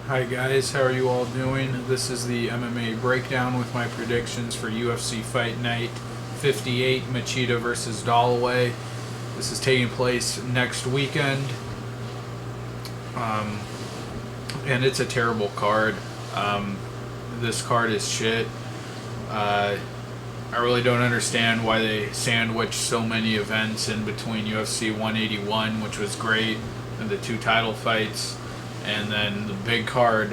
Hi guys, how are you all doing? This is the MMA breakdown with my predictions for UFC Fight Night 58, Machida versus Dollaway. This is taking place next weekend, and it's a terrible card. This card is shit. I really don't understand why they sandwiched so many events in between UFC 181, which was great, and the two title fights, and then the big card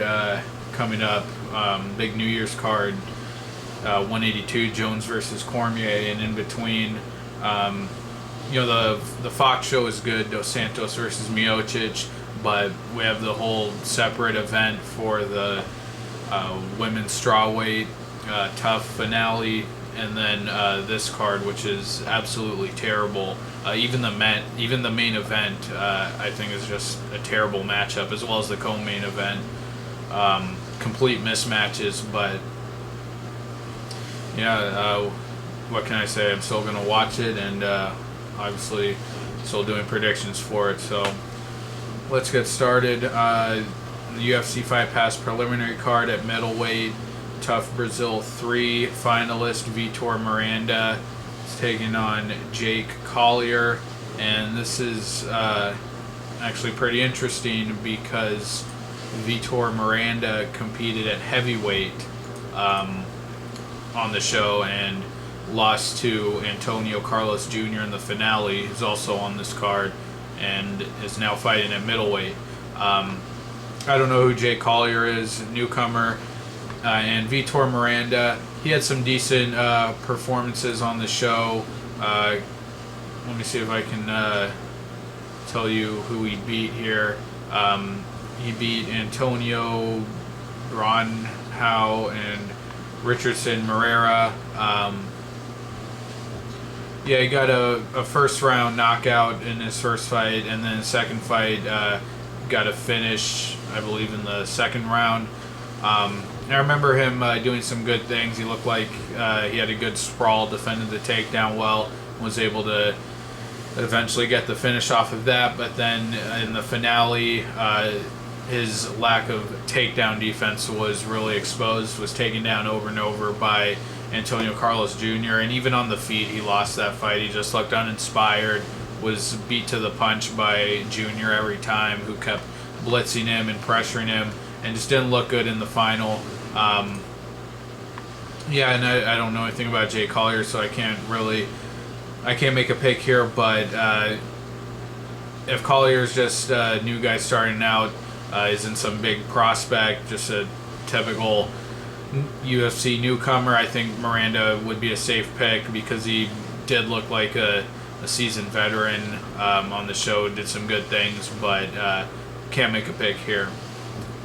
coming up, big New Year's card, 182, Jones versus Cormier, and in between, the Fox show is good, Dos Santos versus Miocic, but we have the whole separate event for the women's strawweight tough finale, and then this card, which is absolutely terrible. Even the main event, I think, is just a terrible matchup, as well as the co-main event. Complete mismatches, but yeah, what can I say? I'm still gonna watch it, and obviously still doing predictions for it. So let's get started. The UFC Fight Pass preliminary card at middleweight. Tough Brazil 3 finalist Vitor Miranda is taking on Jake Collier, and this is actually pretty interesting because Vitor Miranda competed at heavyweight on the show and lost to Antonio Carlos Jr. in the finale, who's also on this card, and is now fighting at middleweight. I don't know who Jake Collier is, newcomer. And Vitor Miranda, he had some decent performances on the show. Let me see if I can tell you who he beat here. He beat Antonio Bronhow and Richardson Moreira. He got a first round knockout in his first fight, and then second fight got a finish, I believe, in the second round. I remember him doing some good things. He looked like he had a good sprawl, defended the takedown well, was able to eventually get the finish off of that. But then in the finale, his lack of takedown defense was really exposed, was taken down over and over by Antonio Carlos Jr. And even on the feet, he lost that fight. He just looked uninspired, was beat to the punch by Jr. every time, who kept blitzing him and pressuring him, and just didn't look good in the final. And I don't know anything about Jay Collier, so I can't make a pick here, but if Collier's just a new guy starting out, isn't some big prospect, just a typical UFC newcomer, I think Miranda would be a safe pick because he did look like a seasoned veteran on the show, did some good things, but can't make a pick here.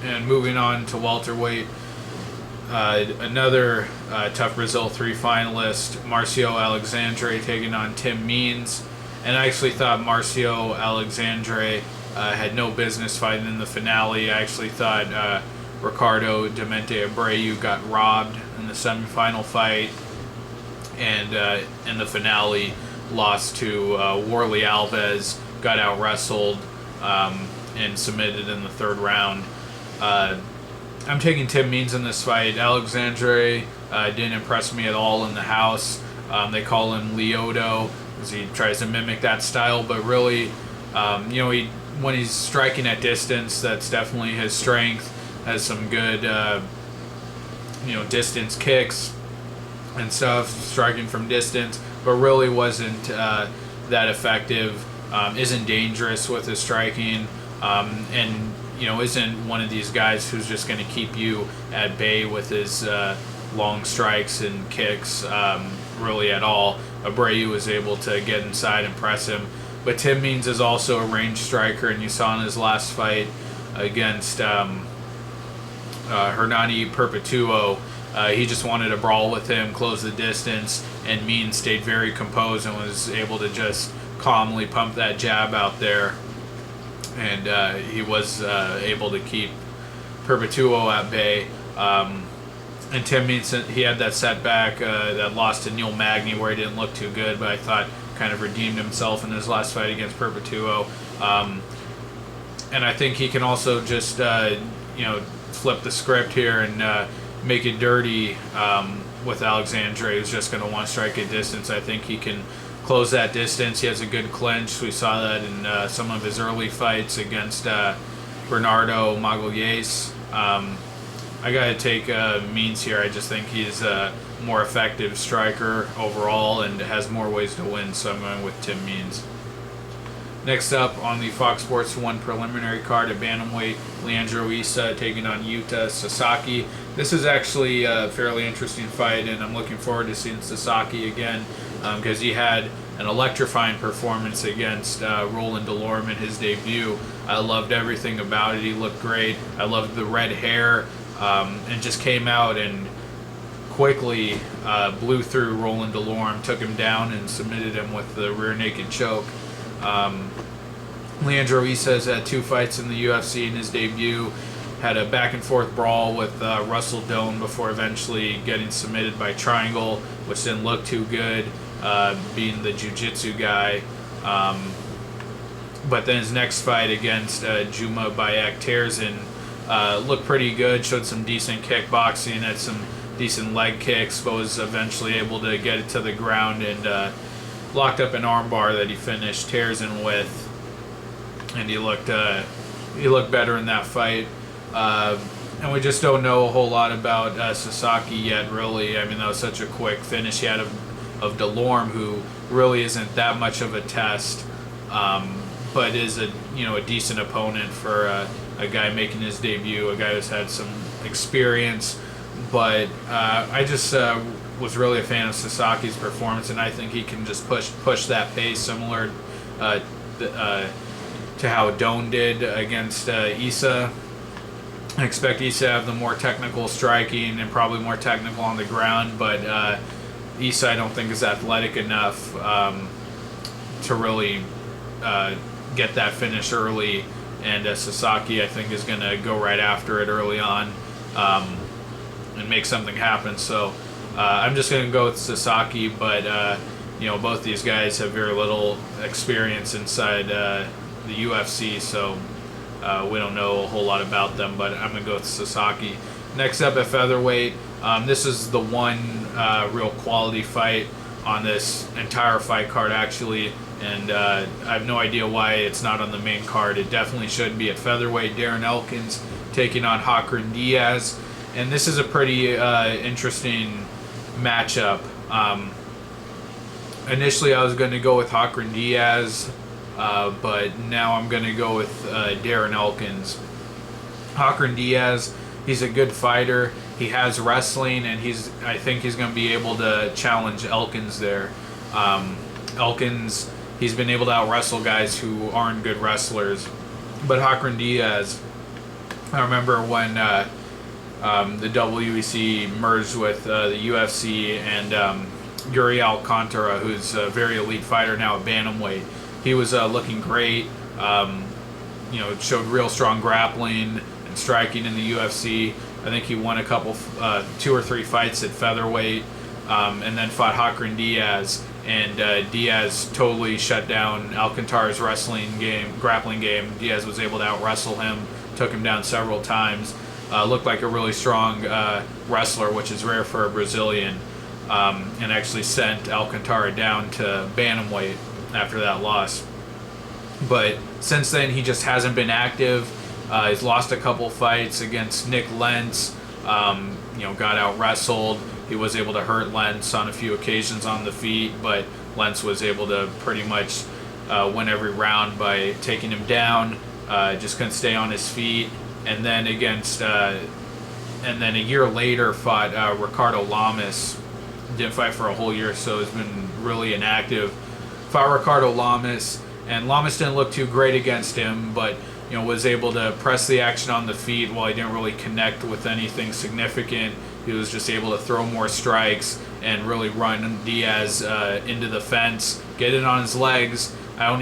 And moving on to welterweight, another Tough Brazil 3 finalist, Marcio Alexandre, taking on Tim Means. And I actually thought Marcio Alexandre had no business fighting in the finale. I actually thought Ricardo Demente Abreu got robbed in the semifinal fight, and in the finale lost to Warley Alves, got out wrestled and submitted in the third round. I'm taking Tim Means in this fight. Alexandre didn't impress me at all in the house. They call him Lyoto because he tries to mimic that style, but really, when he's striking at distance, that's definitely his strength. Has some good, distance kicks and stuff, striking from distance, but really wasn't that effective. Isn't dangerous with his striking, and isn't one of these guys who's just going to keep you at bay with his long strikes and kicks really at all. Abreu was able to get inside and press him. But Tim Means is also a range striker, and you saw in his last fight against Hernani Perpetuo, he just wanted to brawl with him, close the distance, and Means stayed very composed and was able to just calmly pump that jab out there. And he was able to keep Perpetuo at bay. And Tim Means, he had that setback, that loss to Neil Magny where he didn't look too good, but I thought kind of redeemed himself in his last fight against Perpetuo. And I think he can also just flip the script here and make it dirty with Alexandre, who's just going to one strike at distance. I think he can close that distance. He has a good clinch. We saw that in some of his early fights against Bernardo Magalhães. I got to take Means here. I just think he's a more effective striker overall and has more ways to win, so I'm going with Tim Means. Next up on the Fox Sports 1 preliminary card at bantamweight, Leandro Issa taking on Yuta Sasaki. This is actually a fairly interesting fight, and I'm looking forward to seeing Sasaki again because he had an electrifying performance against Roland Delorme in his debut. I loved everything about it. He looked great. I loved the red hair, and just came out and quickly blew through Roland Delorme, took him down, and submitted him with the rear naked choke. Leandro Issa has had 2 fights in the UFC in his debut. Had a back and forth brawl with Russell Doan before eventually getting submitted by Triangle, which didn't look too good, being the jiu-jitsu guy. But then his next fight against Juma Bayek Terzin looked pretty good, showed some decent kickboxing, had some decent leg kicks, but was eventually able to get it to the ground and locked up an armbar that he finished Terzin with, and he looked better in that fight. And we just don't know a whole lot about Sasaki yet, really. I mean, that was such a quick finish he had of Delorme, who really isn't that much of a test, but is a decent opponent for a guy making his debut, a guy who's had some experience. But I just was really a fan of Sasaki's performance, and I think he can just push that pace similar to how Doan did against Issa. I expect Issa to have the more technical striking and probably more technical on the ground, but Issa I don't think is athletic enough to really get that finish early, and Sasaki I think is going to go right after it early on and make something happen. So I'm just going to go with Sasaki, but both these guys have very little experience inside the UFC, so we don't know a whole lot about them, but I'm going to go with Sasaki. Next up at featherweight, this is the one real quality fight on this entire fight card, actually, and I have no idea why it's not on the main card. It definitely should be at featherweight. Darren Elkins taking on Hakran Diaz, and this is a pretty interesting matchup. Initially, I was going to go with Hakran Diaz, but now I'm going to go with Darren Elkins. Hakran Diaz, he's a good fighter. He has wrestling, and I think he's going to be able to challenge Elkins there. Elkins, he's been able to out-wrestle guys who aren't good wrestlers. But Hakran Diaz, I remember when the WEC merged with the UFC, and Yuri Alcantara, who's a very elite fighter now at bantamweight, he was looking great. Showed real strong grappling and striking in the UFC. I think he won a couple, 2 or 3 fights at featherweight, and then fought Hakran Diaz. And Diaz totally shut down Alcantara's grappling game. Diaz was able to out-wrestle him, took him down several times. Looked like a really strong wrestler, which is rare for a Brazilian, and actually sent Alcantara down to bantamweight after that loss. But since then, he just hasn't been active. He's lost a couple fights against Nick Lentz. Got out-wrestled. He was able to hurt Lentz on a few occasions on the feet, but Lentz was able to pretty much win every round by taking him down. Just couldn't stay on his feet. And then a year later fought Ricardo Lamas. Didn't fight for a whole year, so has been really inactive. Fought Ricardo Lamas, and Lamas didn't look too great against him, but was able to press the action on the feet while he didn't really connect with anything significant. He was just able to throw more strikes and really run Diaz into the fence, get it on his legs. I don't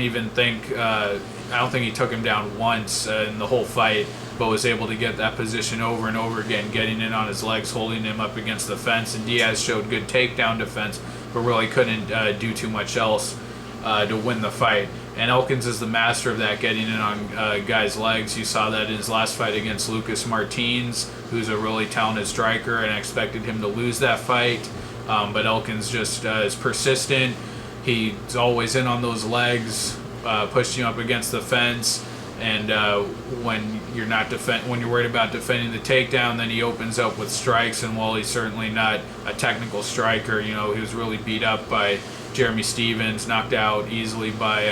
think he took him down once in the whole fight, but was able to get that position over and over again, getting in on his legs, holding him up against the fence. And Diaz showed good takedown defense, but really couldn't do too much else to win the fight. And Elkins is the master of that, getting in on guys' legs. You saw that in his last fight against Lucas Martins, who's a really talented striker, and I expected him to lose that fight. But Elkins just is persistent. He's always in on those legs, pushing you up against the fence. And when you're worried about defending the takedown, then he opens up with strikes. And while he's certainly not a technical striker, he was really beat up by Jeremy Stevens, knocked out easily by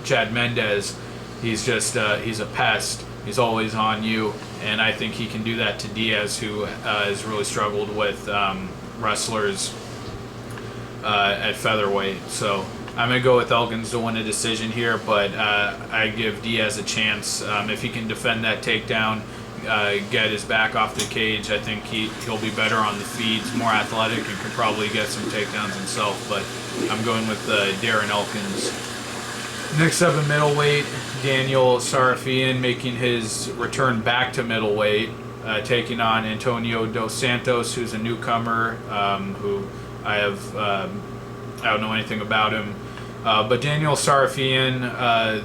Chad Mendez. He's just he's a pest. He's always on you, and I think he can do that to Diaz, who has really struggled with wrestlers at featherweight. So I'm going to go with Elkins to win a decision here, but I give Diaz a chance. If he can defend that takedown, get his back off the cage, I think he'll be better on the feet. He's more athletic and can probably get some takedowns himself, but I'm going with Darren Elkins. Next up in middleweight, Daniel Sarafian making his return back to middleweight, taking on Antonio Dos Santos, who's a newcomer, who I don't know anything about him. But Daniel Sarafian,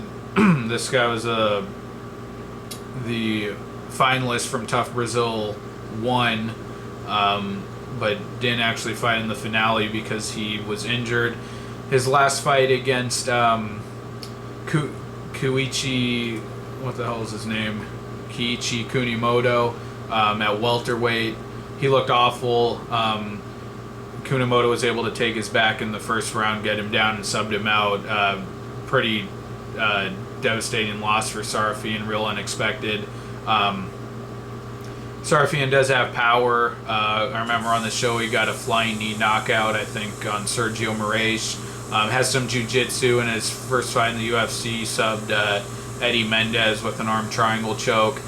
this guy was the finalist from Tough Brazil 1, but didn't actually fight in the finale because he was injured. His last fight against Kiichi, what the hell is his name? Kiichi Kunimoto at welterweight. He looked awful. Kunimoto was able to take his back in the first round, get him down, and subbed him out. Pretty devastating loss for Sarafian, real unexpected. Sarafian does have power. I remember on the show he got a flying knee knockout, I think, on Sergio Moraes. Has some jiu-jitsu. In his first fight in the UFC, subbed Eddie Mendez with an arm triangle choke.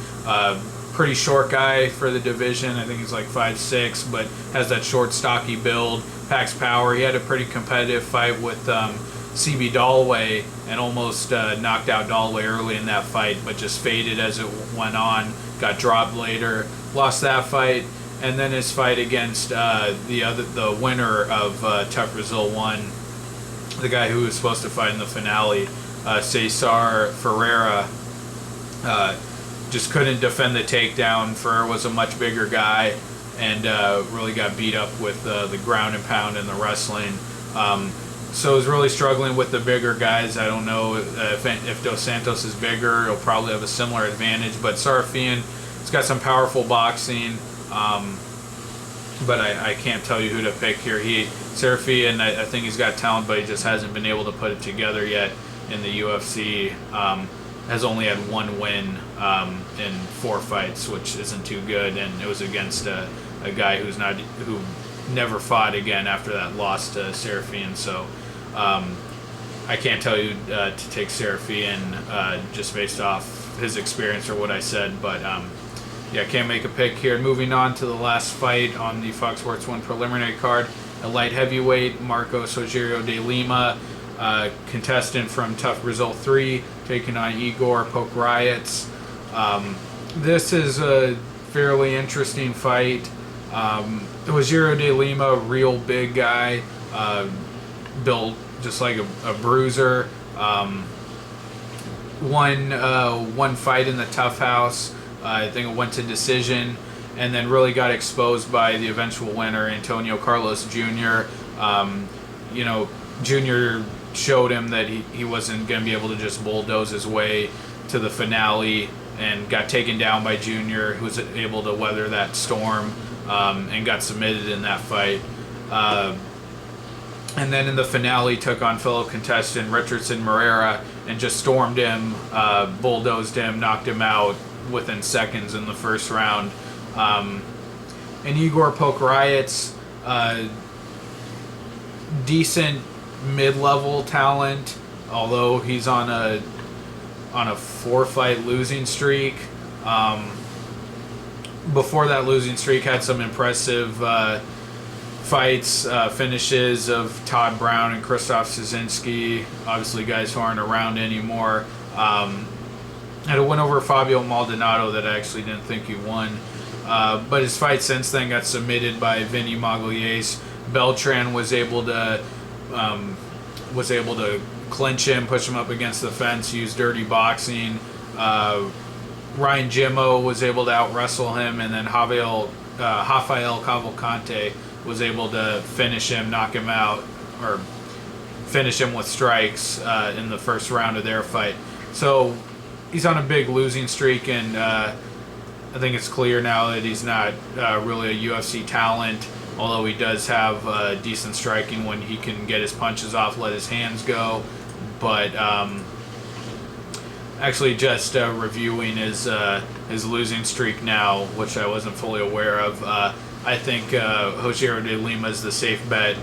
Pretty short guy for the division. I think he's like 5'6", but has that short, stocky build. Packs power. He had a pretty competitive fight with CB Dollaway and almost knocked out Dollaway early in that fight, but just faded as it went on. Got dropped later. Lost that fight. And then his fight against the winner of Tough Brazil 1, the guy who was supposed to fight in the finale, Cesar Ferreira, just couldn't defend the takedown. Ferreira was a much bigger guy and really got beat up with the ground and pound and the wrestling. So he's really struggling with the bigger guys. I don't know if Dos Santos is bigger, he'll probably have a similar advantage. But Sarafian, he's got some powerful boxing. But I can't tell you who to pick here. Sarafian, I think he's got talent, but he just hasn't been able to put it together yet in the UFC. Has only had one win in 4 fights, which isn't too good, and it was against a guy who never fought again after that loss to Sarafian. So I can't tell you to take Sarafian just based off his experience or what I said, but yeah, can't make a pick here. Moving on to the last fight on the Fox Sports 1 preliminary card, a light heavyweight, Marcos Rogerio de Lima, contestant from Tough Brazil 3, taking on Igor Pokrajac. This is a fairly interesting fight. Rogerio de Lima, real big guy, built just like a bruiser. One fight in the Tough House. I think it went to decision, and then really got exposed by the eventual winner, Antonio Carlos Jr. Jr. showed him that he wasn't going to be able to just bulldoze his way to the finale, and got taken down by Jr., who was able to weather that storm and got submitted in that fight. And then in the finale took on fellow contestant Richardson Moreira and just stormed him, bulldozed him, knocked him out within seconds in the first round. And Igor Pokrajac, decent mid-level talent, although he's on a 4-fight losing streak. Before that losing streak, had some impressive fights, finishes of Todd Brown and Krzysztof Szynski, obviously guys who aren't around anymore. Had a win over Fabio Maldonado that I actually didn't think he won. But his fight since then got submitted by Vinny Magalhães. Beltran was able to clinch him, push him up against the fence, use dirty boxing. Ryan Jimmo was able to out-wrestle him, and then Rafael Cavalcante was able to finish him, knock him out, or finish him with strikes in the first round of their fight. So he's on a big losing streak, and I think it's clear now that he's not really a UFC talent, although he does have decent striking when he can get his punches off, let his hands go. But actually just reviewing his losing streak now, which I wasn't fully aware of, I think Rogerio de Lima is the safe bet.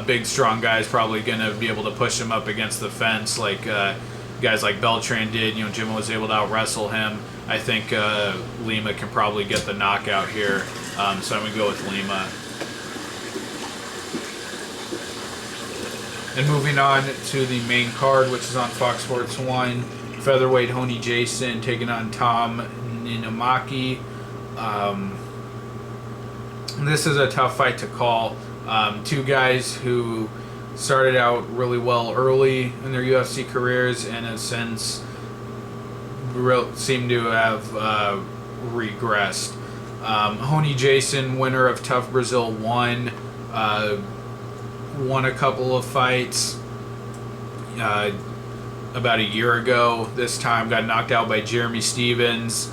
Big, strong guy's probably going to be able to push him up against the fence like guys like Beltran did. Jim was able to out-wrestle him. I think Lima can probably get the knockout here, so I'm going to go with Lima. And moving on to the main card, which is on Fox Sports 1, featherweight Honey Jason taking on Tom Niinimaki. This is a tough fight to call. Two guys who started out really well early in their UFC careers and have since seem to have regressed. Honey Jason, winner of Tough Brazil 1, won a couple of fights about a year ago. This time got knocked out by Jeremy Stevens.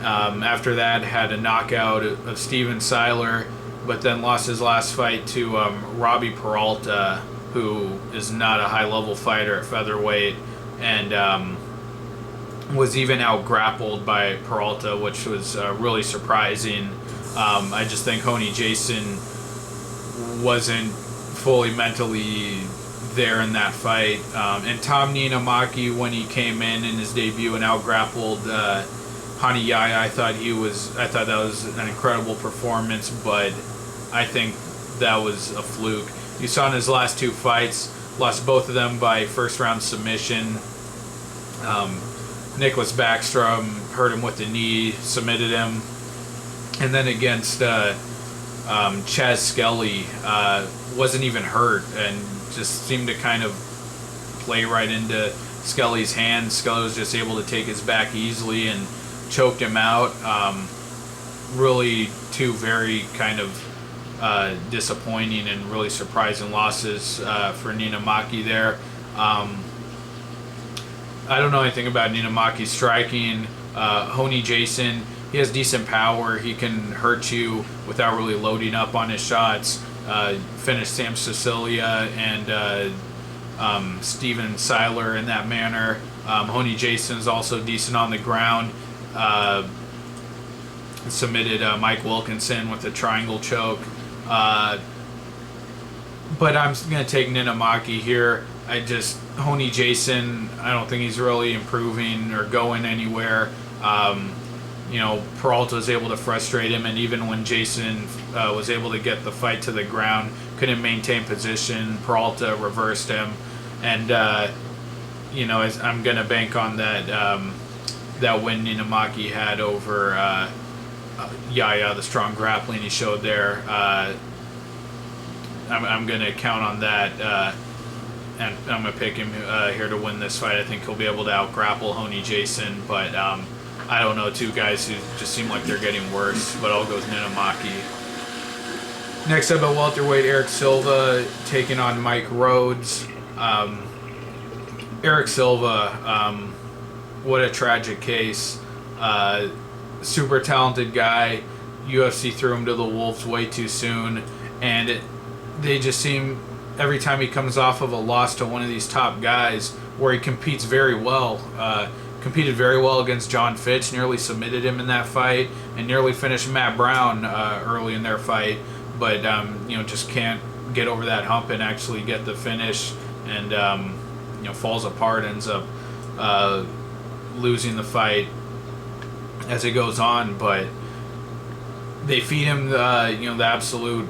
After that, had a knockout of Steven Siler, but then lost his last fight to Robbie Peralta, who is not a high-level fighter at featherweight, and was even out-grappled by Peralta, which was really surprising. I just think Honey Jason wasn't fully mentally there in that fight. And Tom Niinimaki, when he came in his debut and out-grappled Hani Yaya, I thought that was an incredible performance, but I think that was a fluke. You saw in his last two fights, lost both of them by first-round submission. Nicholas Backstrom hurt him with the knee, submitted him. And then against Chaz Skelly, wasn't even hurt and just seemed to kind of play right into Skelly's hands. Skelly was just able to take his back easily and choked him out. Really two very kind of disappointing and really surprising losses for Niinimaki there. I don't know anything about Niinamaki's striking. Honey Jason, he has decent power. He can hurt you without really loading up on his shots. Finished Sam Cecilia and Steven Siler in that manner. Honey Jason's also decent on the ground. Submitted Mike Wilkinson with a triangle choke. But I'm going to take Niinimaki here. Honey Jason, I don't think he's really improving or going anywhere. Peralta was able to frustrate him, and even when Jason was able to get the fight to the ground, couldn't maintain position. Peralta reversed him, and I'm gonna bank on that win Niinimaki had over Yaya, the strong grappling he showed there. I'm gonna count on that, and I'm gonna pick him here to win this fight. I think he'll be able to out-grapple Honey Jason, but I don't know, two guys who just seem like they're getting worse, but I'll go with Niinimaki. Next up at welterweight, Eric Silva taking on Mike Rhodes. Eric Silva, what a tragic case. Super talented guy. UFC threw him to the wolves way too soon, and they just seem, every time he comes off of a loss to one of these top guys, where he competes very well, competed very well against John Fitch, nearly submitted him in that fight, and nearly finished Matt Brown early in their fight, but just can't get over that hump and actually get the finish, and falls apart, ends up losing the fight as it goes on. But they feed him the absolute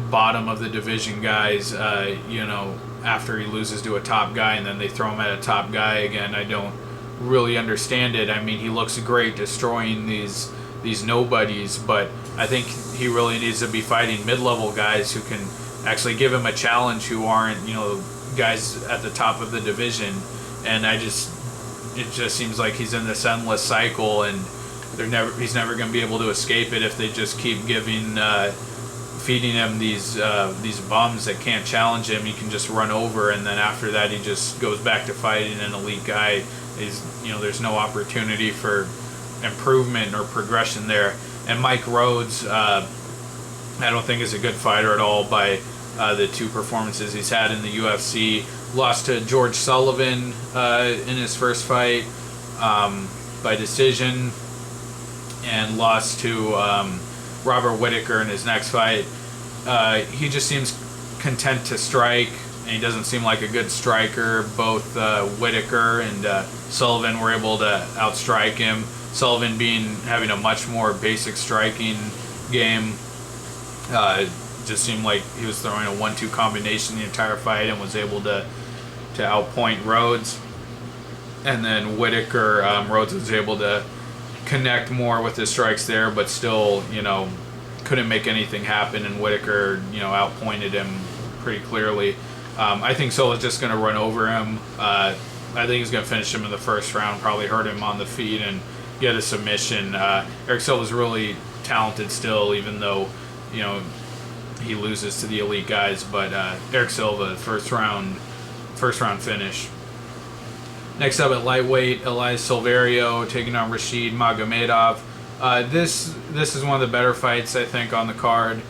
bottom of the division guys, after he loses to a top guy, and then they throw him at a top guy again. I don't really understand it. I mean, he looks great destroying these nobodies, but I think he really needs to be fighting mid-level guys who can actually give him a challenge, who aren't guys at the top of the division, and it just seems like he's in this endless cycle, and he's never going to be able to escape it if they just keep feeding him these bums that can't challenge him. He can just run over, and then after that he just goes back to fighting an elite guy. There's no opportunity for improvement or progression there. And Mike Rhodes, I don't think is a good fighter at all by the two performances he's had in the UFC. Lost to George Sullivan in his first fight by decision, and lost to Robert Whittaker in his next fight. He just seems content to strike, and he doesn't seem like a good striker. Both Whittaker and Sullivan were able to outstrike him. Sullivan having a much more basic striking game. Just seemed like he was throwing a 1-2 combination the entire fight and was able to outpoint Rhodes. And then Whittaker, Rhodes was able to connect more with his strikes there, but still, couldn't make anything happen, and Whittaker, outpointed him pretty clearly. I think Silva's just going to run over him. I think he's going to finish him in the first round, probably hurt him on the feet, and get a submission. Eric Silva's really talented still, even though, he loses to the elite guys. But Eric Silva, first round finish. Next up at lightweight, Elias Silverio taking on Rashid Magomedov. This is one of the better fights, I think, on the card.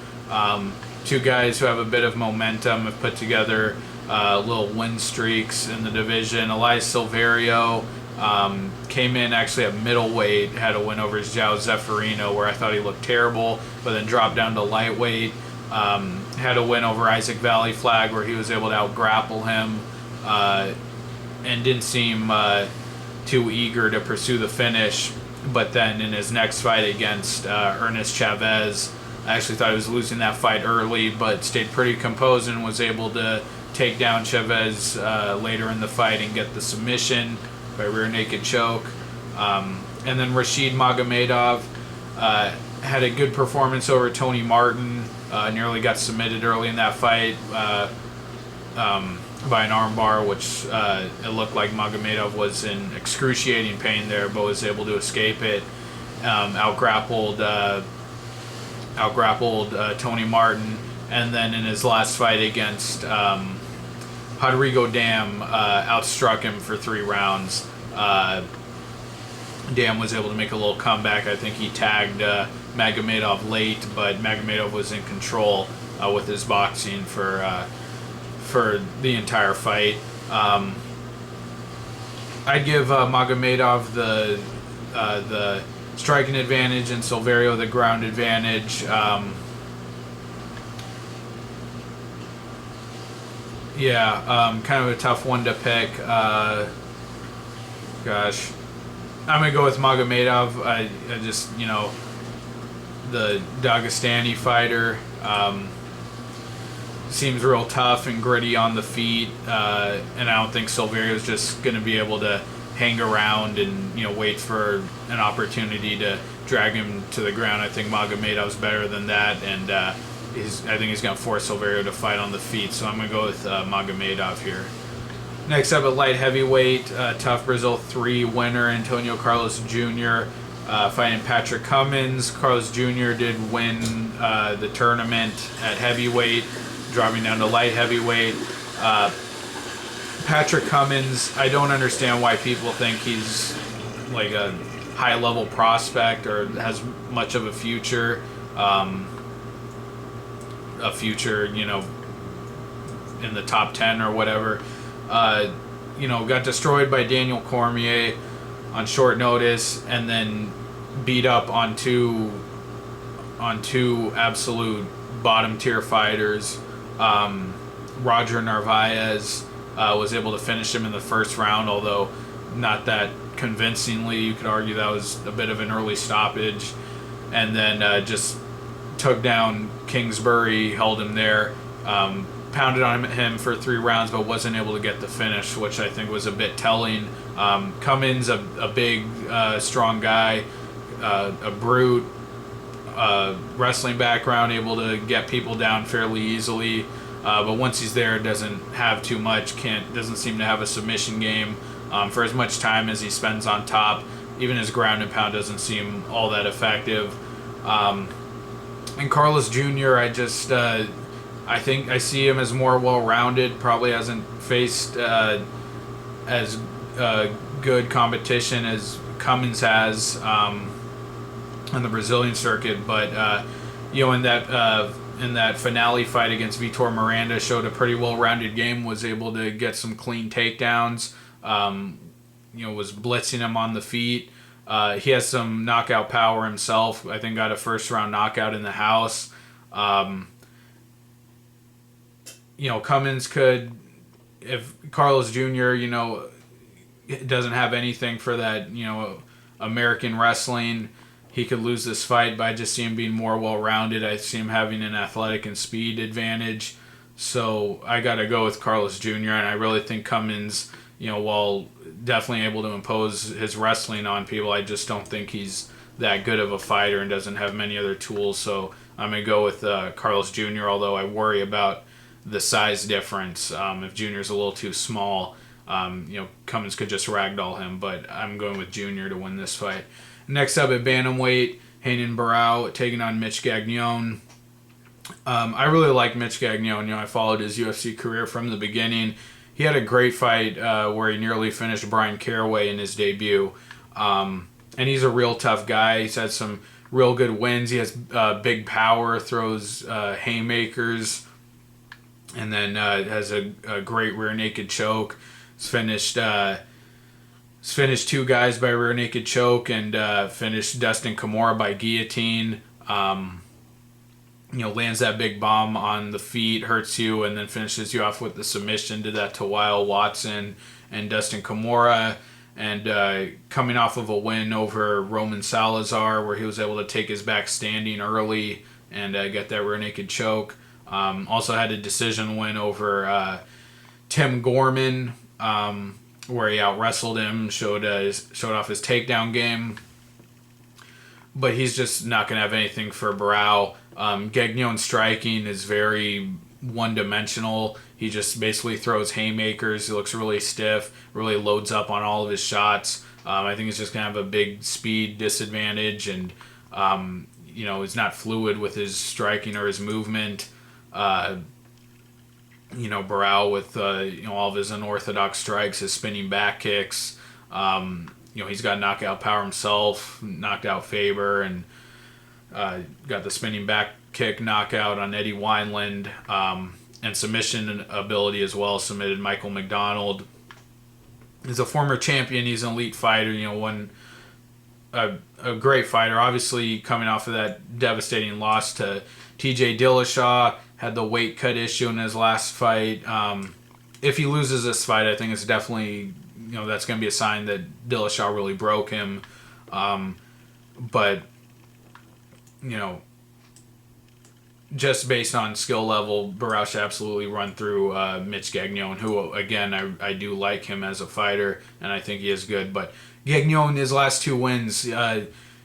Two guys who have a bit of momentum, have put together little win streaks in the division. Elias Silverio came in actually at middleweight, had a win over João Zeffirino, where I thought he looked terrible, but then dropped down to lightweight. Had a win over Isaac Valley Flag, where he was able to out-grapple him, and didn't seem too eager to pursue the finish. But then in his next fight against Ernest Chavez, I actually thought he was losing that fight early, but stayed pretty composed and was able to take down Chavez later in the fight and get the submission by rear naked choke. And then Rashid Magomedov had a good performance over Tony Martin. Nearly got submitted early in that fight by an armbar, which it looked like Magomedov was in excruciating pain there, but was able to escape it. Outgrappled Tony Martin, and then in his last fight against Rodrigo Dam, outstruck him for 3 rounds. Dam was able to make a little comeback. I think he tagged Magomedov late, but Magomedov was in control with his boxing for the entire fight. I'd give Magomedov the striking advantage and Silverio the ground advantage. Kind of a tough one to pick. Gosh, I'm gonna go with Magomedov. I just, the Dagestani fighter. Seems real tough and gritty on the feet, and I don't think Silverio's just going to be able to hang around and wait for an opportunity to drag him to the ground. I think Magomedov's better than that, and I think he's going to force Silverio to fight on the feet. So I'm going to go with Magomedov here. Next up at light heavyweight, Tough Brazil 3 winner Antonio Carlos Jr. Fighting Patrick Cummins. Carlos Jr. did win the tournament at heavyweight, dropping down to light heavyweight. Patrick Cummins, I don't understand why people think he's like a high-level prospect or has much of a future. In the top 10 or whatever. Got destroyed by Daniel Cormier on short notice, and then beat up on two absolute bottom-tier fighters. Roger Narvaez was able to finish him in the first round, although not that convincingly. You could argue that was a bit of an early stoppage. And then just took down Kingsbury, held him there, pounded on him for 3 rounds, but wasn't able to get the finish, which I think was a bit telling. Cummins, a big, strong guy, a brute, wrestling background, able to get people down fairly easily. But once he's there, doesn't have too much. Doesn't seem to have a submission game. For as much time as he spends on top, even his ground and pound doesn't seem all that effective. And Carlos Jr., I think I see him as more well-rounded. Probably hasn't faced as good competition as Cummins has on the Brazilian circuit, but in that finale fight against Vitor Miranda, showed a pretty well-rounded game. Was able to get some clean takedowns. Was blitzing him on the feet. He has some knockout power himself. I think got a first-round knockout in the house. Cummins could, if Carlos Jr., doesn't have anything for that, American wrestling, he could lose this fight, but I just see him being more well-rounded. I see him having an athletic and speed advantage. So I got to go with Carlos Jr., and I really think Cummins, while definitely able to impose his wrestling on people, I just don't think he's that good of a fighter and doesn't have many other tools. So I'm going to go with Carlos Jr., although I worry about the size difference. If Jr.'s a little too small, Cummins could just ragdoll him, but I'm going with Jr. to win this fight. Next up at bantamweight, Renan Barao taking on Mitch Gagnon. I really like Mitch Gagnon. I followed his UFC career from the beginning. He had a great fight where he nearly finished Brian Caraway in his debut. And he's a real tough guy. He's had some real good wins. He has big power, throws haymakers, and then has a great rear naked choke. He's finished two guys by rear naked choke and finished Dustin Kimura by guillotine. Lands that big bomb on the feet, hurts you, and then finishes you off with the submission. Did that to Weil Watson and Dustin Kimura. And coming off of a win over Roman Salazar, where he was able to take his back standing early and get that rear naked choke. Also had a decision win over Tim Gorman, where he out-wrestled him, showed off his takedown game. But he's just not going to have anything for Barao. Gagnon's striking is very one-dimensional. He just basically throws haymakers. He looks really stiff, really loads up on all of his shots. I think he's just going to have a big speed disadvantage, and he's not fluid with his striking or his movement. Barao with all of his unorthodox strikes, his spinning back kicks. He's got knockout power himself, knocked out Faber, and got the spinning back kick knockout on Eddie Wineland, and submission ability as well. Submitted Michael McDonald. He's a former champion. He's an elite fighter. A great fighter. Obviously, coming off of that devastating loss to T.J. Dillashaw, had the weight cut issue in his last fight. If he loses this fight, I think it's definitely, that's going to be a sign that Dillashaw really broke him. But just based on skill level, Barao should absolutely run through Mitch Gagnon, who, again, I do like him as a fighter, and I think he is good. But Gagnon, his last two wins,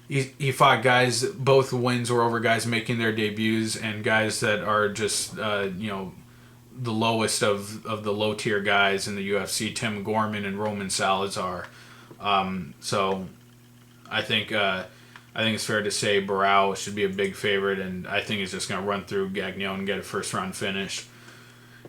he fought guys, both wins were over guys making their debuts and guys that are just, the lowest of the low-tier guys in the UFC, Tim Gorman and Roman Salazar. So I think it's fair to say Barao should be a big favorite, and I think he's just going to run through Gagnon and get a first-round finish.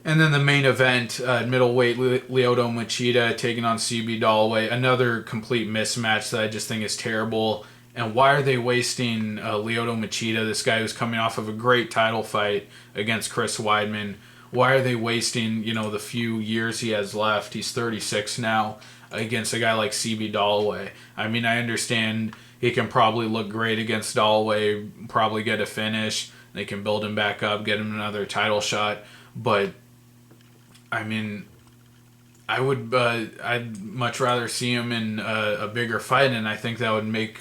And then the main event, middleweight Lyoto Machida taking on CB Dollaway. Another complete mismatch that I just think is terrible. And why are they wasting Lyoto Machida, this guy who's coming off of a great title fight against Chris Weidman? Why are they wasting, the few years he has left? He's 36 now, against a guy like CB Dollaway. I mean, I understand he can probably look great against Dollaway, probably get a finish. They can build him back up, get him another title shot. But, I mean, I'd much rather see him in a bigger fight, and I think that would make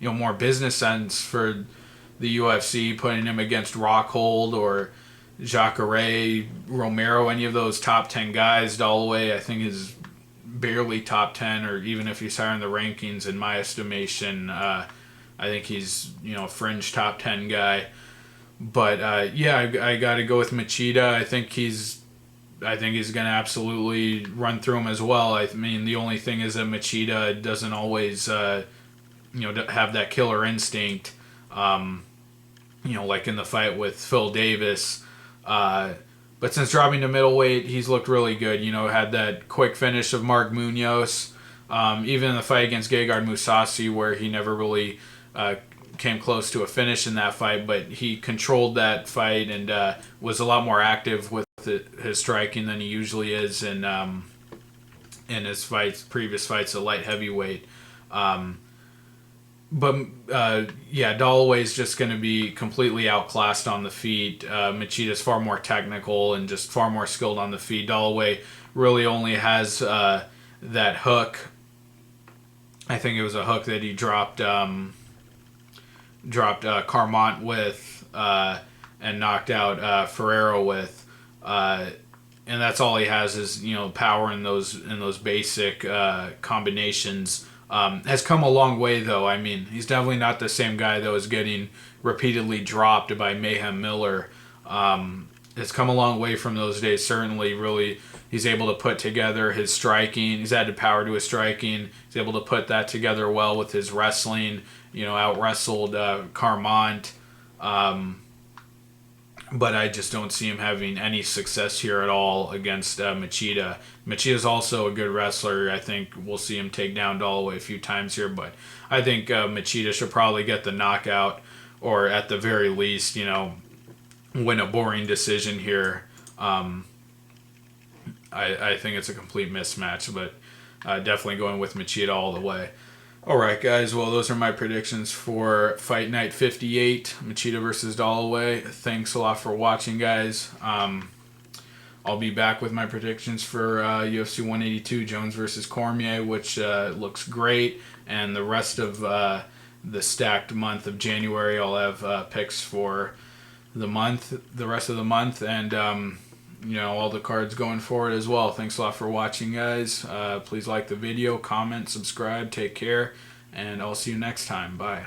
more business sense for the UFC, putting him against Rockhold or Jacare, Romero, any of those top 10 guys. Dollaway, I think, is barely top 10, or even if he's higher in the rankings, in my estimation. I think he's, a fringe top 10 guy. But yeah, I got to go with Machida. I think he's going to absolutely run through him as well. I mean, the only thing is that Machida doesn't always, have that killer instinct. Like in the fight with Phil Davis. But since dropping to middleweight, he's looked really good. Had that quick finish of Mark Munoz. Even in the fight against Gegard Mousasi, where he never really came close to a finish in that fight, but he controlled that fight and was a lot more active with his striking than he usually is in his previous fights at light heavyweight. Yeah, Dollaway's just going to be completely outclassed on the feet. Machida's far more technical and just far more skilled on the feet. Dollaway really only has that hook. I think it was a hook that he dropped Carmont with and knocked out Ferrero with. And that's all he has is power in those basic combinations. Has come a long way, though. I mean, he's definitely not the same guy that was getting repeatedly dropped by Mayhem Miller. It's come a long way from those days, certainly. Really, he's able to put together his striking. He's added power to his striking. He's able to put that together well with his wrestling. Out-wrestled Carmont. But I just don't see him having any success here at all against Machida. Machida's also a good wrestler. I think we'll see him take down Dollaway a few times here, but I think Machida should probably get the knockout, or at the very least, win a boring decision here. I think it's a complete mismatch, but definitely going with Machida all the way. Alright guys, well those are my predictions for Fight Night 58, Machida versus Dollaway. Thanks a lot for watching, guys. I'll be back with my predictions for UFC 182, Jones versus Cormier, which looks great, and the rest of the stacked month of January I'll have picks for the rest of the month, and all the cards going forward as well. Thanks a lot for watching, guys. Please like the video, comment, subscribe, take care, and I'll see you next time. Bye.